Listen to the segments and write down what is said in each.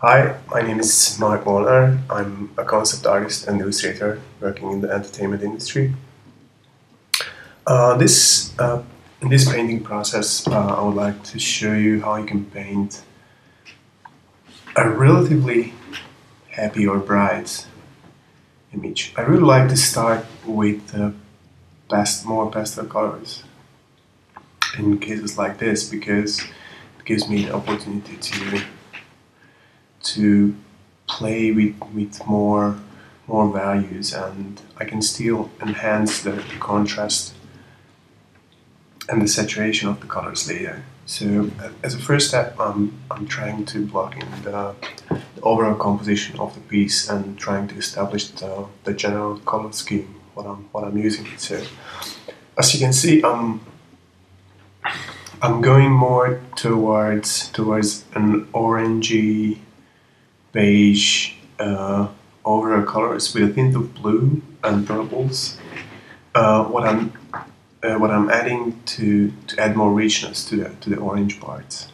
Hi, my name is Mark Molnar. I'm a concept artist and illustrator working in the entertainment industry. In this painting process, I would like to show you how you can paint a relatively happy or bright image. I really like to start with more pastel colors in cases like this because it gives me the opportunity to play with more values, and I can still enhance the contrast and the saturation of the colors later. So as a first step, I'm trying to block in the overall composition of the piece and trying to establish the general color scheme what I'm using. So as you can see, I'm going more towards an orangey beige overall colors with a tint of blue and purples. Uh, what I'm what I'm adding to add more richness to the orange parts.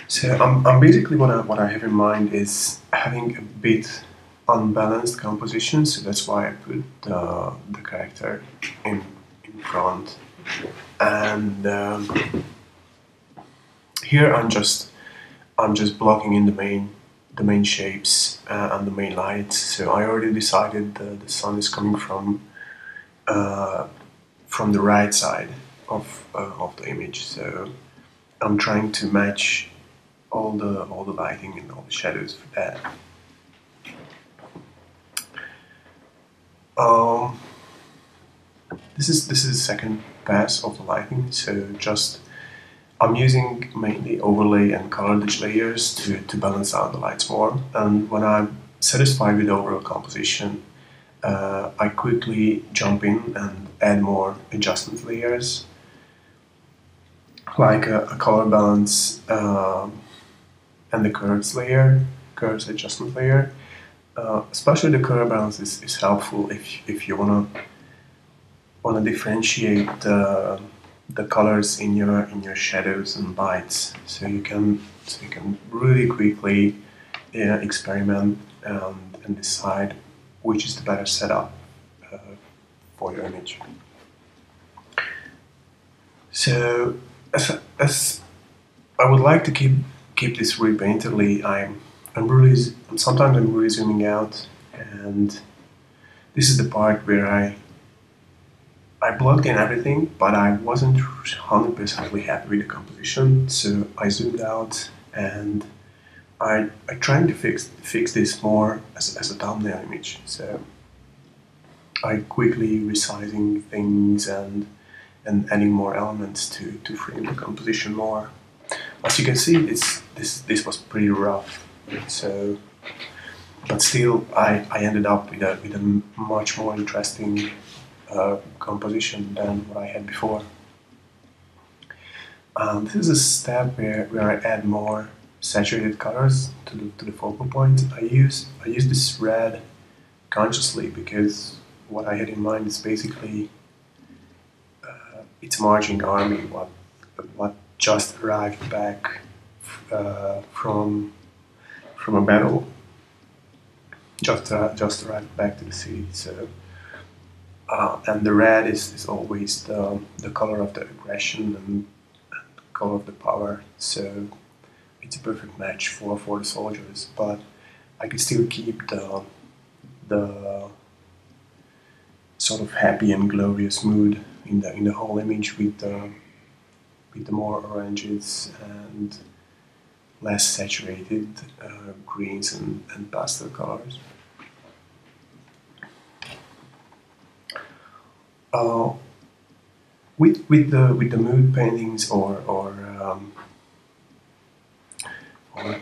So I'm basically what I have in mind is having a bit unbalanced composition. So that's why I put the character in front, and here I'm just blocking in the main shapes and the main lights. So I already decided the sun is coming from the right side of the image. So I'm trying to match all the lighting and all the shadows for that. Um, this is the second pass of the lighting. So just I'm using mainly overlay and colored layers to balance out the lights more. And when I'm satisfied with the overall composition, I quickly jump in and add more adjustment layers, like a color balance and the curves adjustment layer. Especially the color balance is helpful if you wanna differentiate the colors in your shadows and lights, so you can really quickly experiment and decide which is the better setup uh, for your image. So as I would like to keep this really painterly, sometimes I'm really zooming out, and this is the part where I plugged in everything, but I wasn't 100% happy with the composition, so I zoomed out and I tried to fix this more as a thumbnail image. So I quickly resizing things and adding more elements to frame the composition more. As you can see, this was pretty rough. So, but still, I ended up with a much more interesting composition than what I had before. This is a step where I add more saturated colors to the focal point. I use this red consciously because what I had in mind is basically its marching army, what just arrived back from a battle, just arrived back to the city. So and the red is always the color of the aggression and the color of the power. So it's a perfect match for the soldiers. But I could still keep the sort of happy and glorious mood in the whole image with the more oranges and less saturated greens and pastel colors. Uh, with the mood paintings or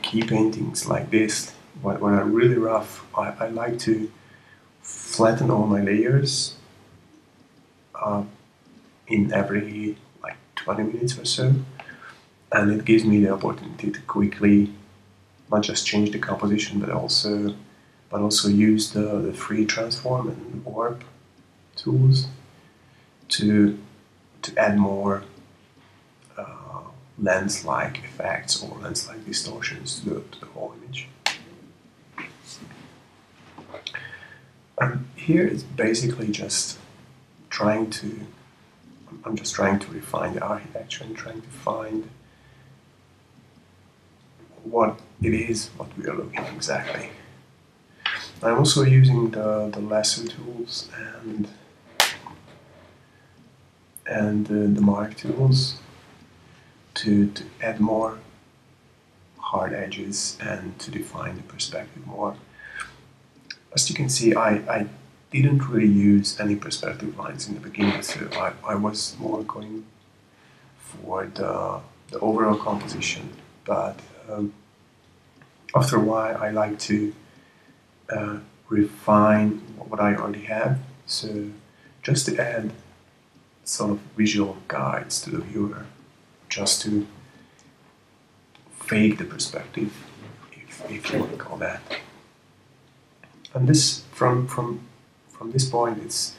key paintings like this, when I'm really rough, I like to flatten all my layers uh, in every like 20 minutes or so, and it gives me the opportunity to quickly not just change the composition but also use the free transform and warp tools to add more lens-like effects or lens-like distortions to the whole image. And here it's basically just trying to, I'm just trying to refine the architecture and trying to find what it is, what we are looking at exactly. I'm also using the lasso tools and the mark tools to add more hard edges and to define the perspective more. As you can see, I didn't really use any perspective lines in the beginning, so I was more going for the overall composition, but after a while I like to refine what I already have, so just to add sort of visual guides to the viewer, just to fake the perspective, if you want to call that. And this, from this point, it's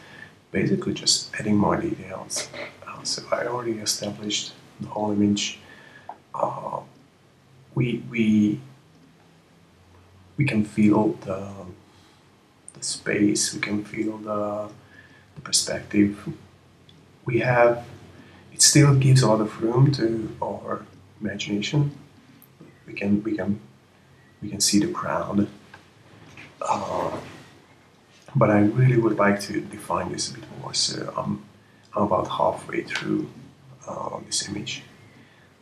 basically just adding more details. So I already established the whole image. We can feel the space. We can feel the perspective. We have. It still gives a lot of room to our imagination. We can see the crowd. But I really would like to define this a bit more, so I'm about halfway through this image.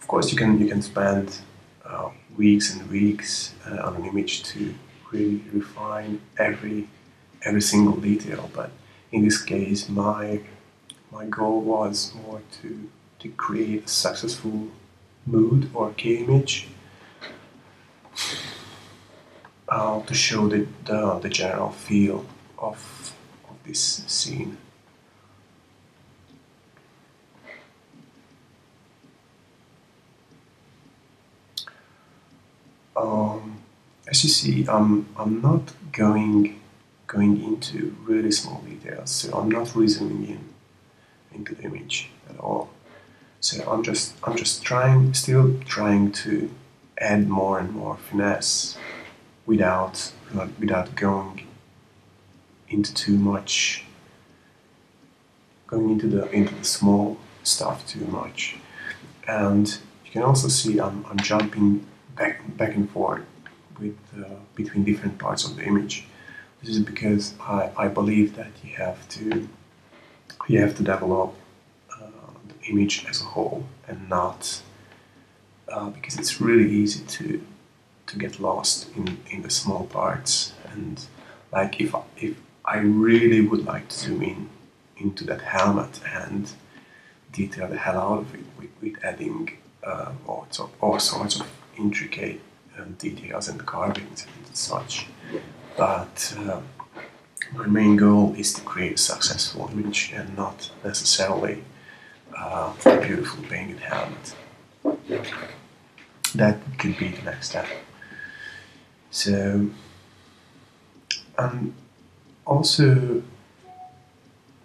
Of course, you can spend weeks and weeks on an image to really refine every single detail, but in this case, my goal was more to create a successful mood or key image. To show the general feel of this scene. As you see, I'm not going into really small details, so I'm not zooming into the image at all. So I'm just still trying to add more and more finesse without going into too much, going into the small stuff too much. And you can also see I'm jumping back and forth with between different parts of the image. This is because I believe that you have to develop the image as a whole, and not because it's really easy to get lost in the small parts. And like if I really would like to zoom into that helmet and detail the hell out of it with adding all sorts of intricate details and carvings and such. But my main goal is to create a successful image and not necessarily a beautiful painted helmet. That could be the next step. So I'm also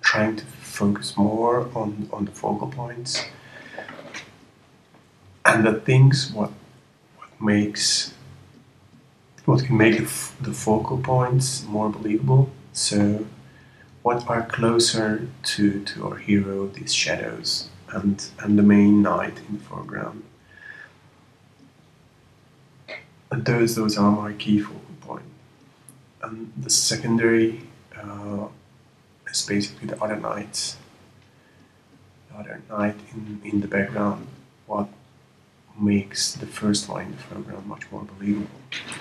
trying to focus more on the focal points and the things what can make the focal points more believable. So what are closer to our hero, these shadows and the main knight in the foreground. And those are my key focal point. And the secondary is basically the other knight in the background, what makes the first one in the foreground much more believable,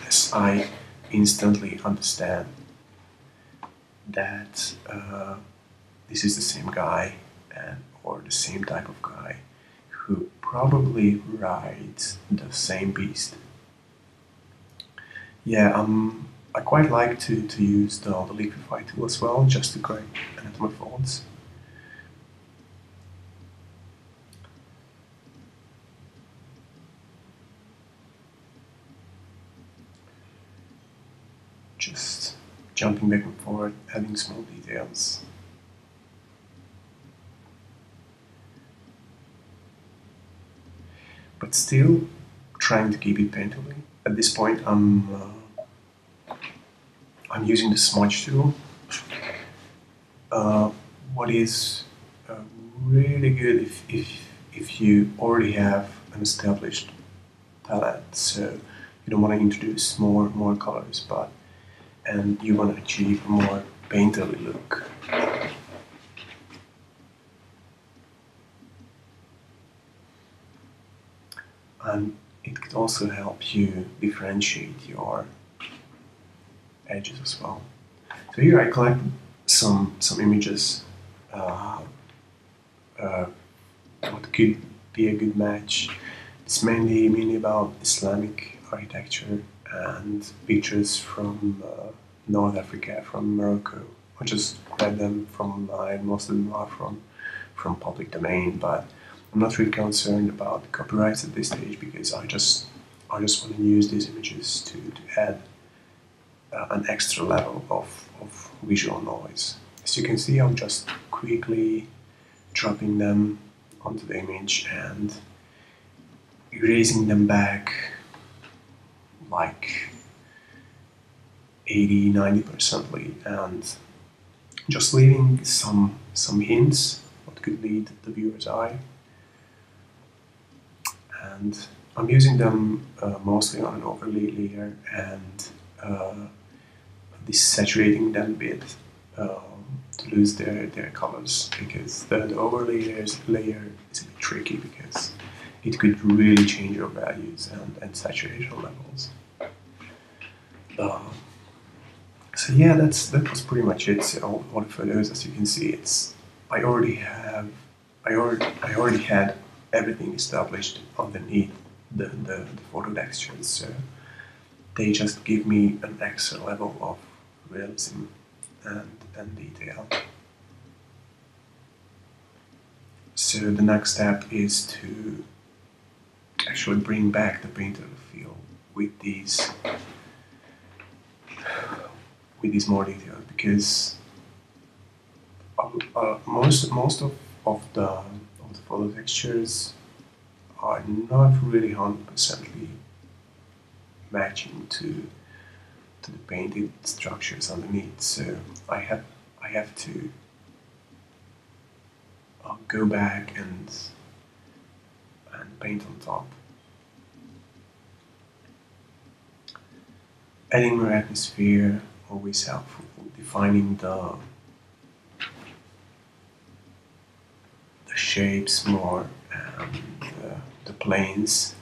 as I instantly understand that this is the same guy or the same type of guy who probably rides the same beast. Yeah, I quite like to use the liquify tool as well, just to correct anatomy faults. Just jumping back and forth, adding small details. but still trying to keep it painterly. At this point, I'm using the smudge tool. Uh, what is really good if you already have an established palette, so you don't want to introduce more colors, but and you want to achieve a more painterly look. And it could also help you differentiate your edges as well. So here I collected some images. Uh, what could be a good match? It's mainly about Islamic architecture and pictures from North Africa, from Morocco. I just read them from online. Most of them are from public domain, but I'm not really concerned about copyrights at this stage because I just want to use these images to add an extra level of visual noise. As you can see, I'm just quickly dropping them onto the image and erasing them back like 80–90% and just leaving some hints what could lead the viewer's eye. And I'm using them mostly on an overlay layer and desaturating them a bit to lose their colors, because the overlay layer is a bit tricky because it could really change your values and saturation levels. So yeah, that was pretty much it. So all the photos, as you can see, I already had everything established underneath the photo textures. So they just give me an extra level of realism and detail. So the next step is to actually bring back the painter feel with these more details, because most of the photo textures are not really 100% matching to the painted structures underneath. So I have to go back and paint on top, adding more atmosphere. Always helpful, defining the shapes more and the planes,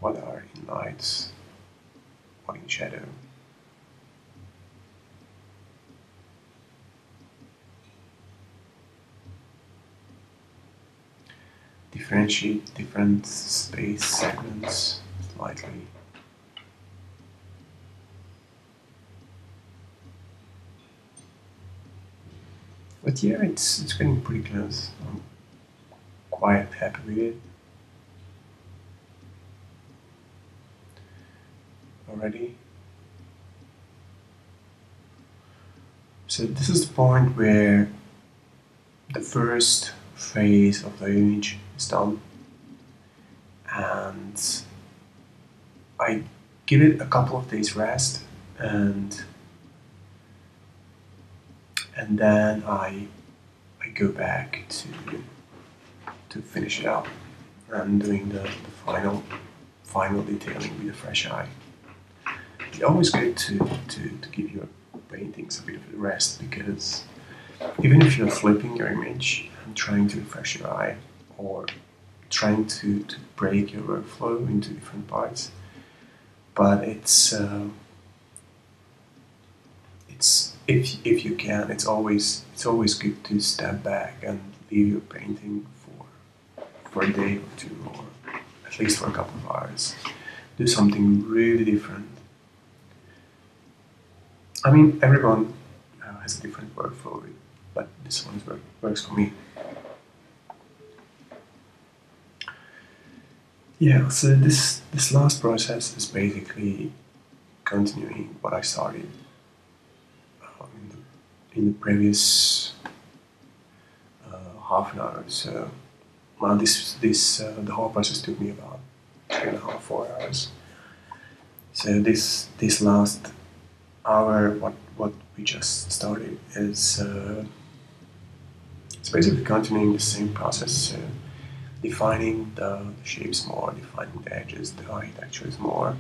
what are in light, what in shadow. Differentiate different space segments slightly. But yeah, it's getting pretty close. I'm quite happy with it already. So this is the point where the first phase of the image is done, and I give it a couple of days rest, and then I go back to finish it up and doing the final detailing with a fresh eye. It's always good to give your paintings a bit of a rest, because even if you're flipping your image and trying to refresh your eye or trying to break your workflow into different parts, but it's if you can, it's always good to step back and leave your painting for a day or two, or at least for a couple of hours. Do something really different. I mean, everyone has a different workflow, but this one works for me. Yeah, so this last process is basically continuing what I started in the previous half an hour or so. well, the whole process took me about 3.5, 4 hours. So this last hour, what we just started is it's basically continuing the same process, defining the shapes more, defining the edges, the architectures more,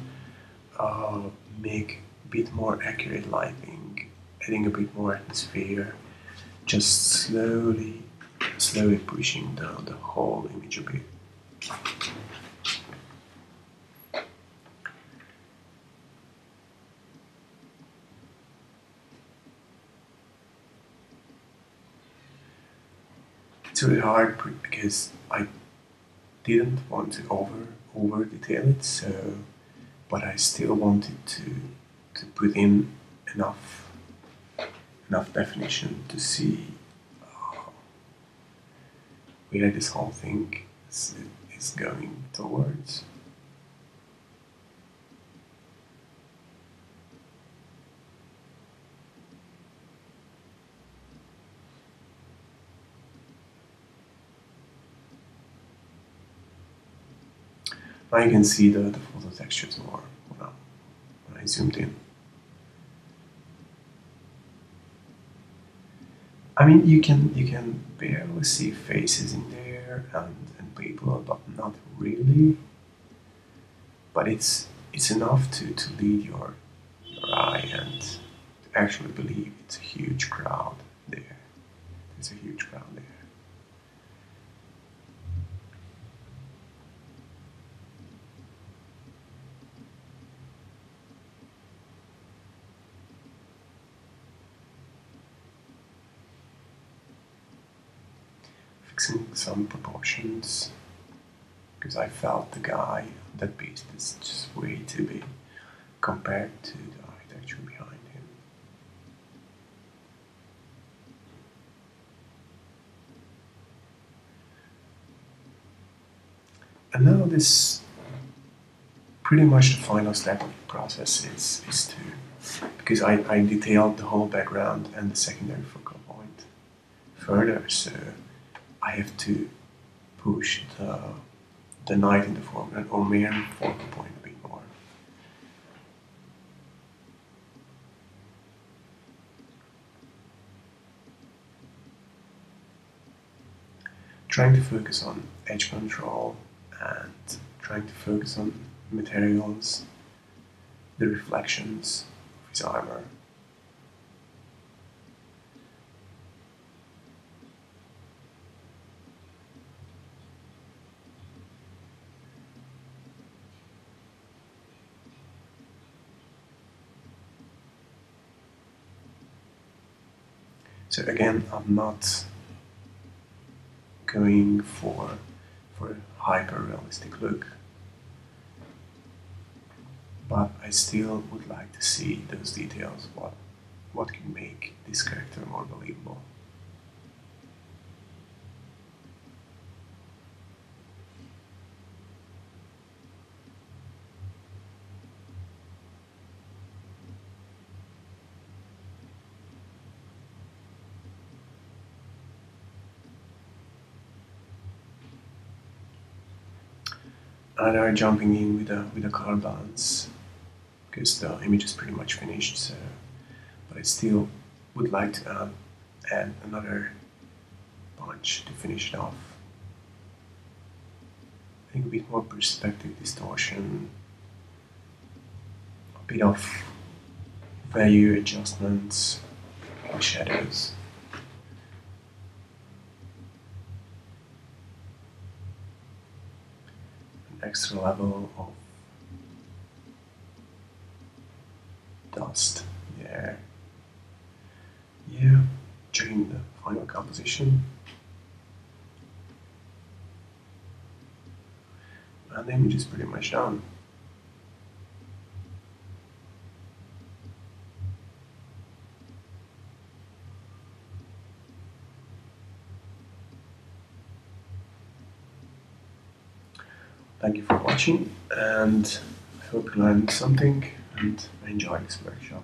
make a bit more accurate lighting, adding a bit more atmosphere, just slowly pushing the whole image a bit. It's really hard because I didn't want to over detail it, so but I still wanted to put in enough definition to see where this whole thing is going towards. Now you can see the photo textures more when I zoomed in. I mean, you can barely see faces in there and people, but not really. But it's enough to lead your eye and to actually believe it's a huge crowd there. There's a huge crowd there. Fixing some proportions because I felt the guy on that piece is just way too big compared to the architecture behind him. And now this pretty much the final step of the process is to, because I detailed the whole background and the secondary focal point further, so I have to push the night in the foreground or main focal point a bit more. Trying to focus on edge control and trying to focus on materials, the reflections of his armor. So again, I'm not going for a hyper-realistic look, but I still would like to see those details, what can make this character more believable. And I'm jumping in with a color balance because the image is pretty much finished. So, but I still would like to add another punch to finish it off. I think a bit more perspective distortion, a bit of value adjustments, and shadows. Extra level of dust there. Yeah, checking the final composition. And the image is pretty much done. Thank you for watching, and I hope you learned something and enjoy this workshop.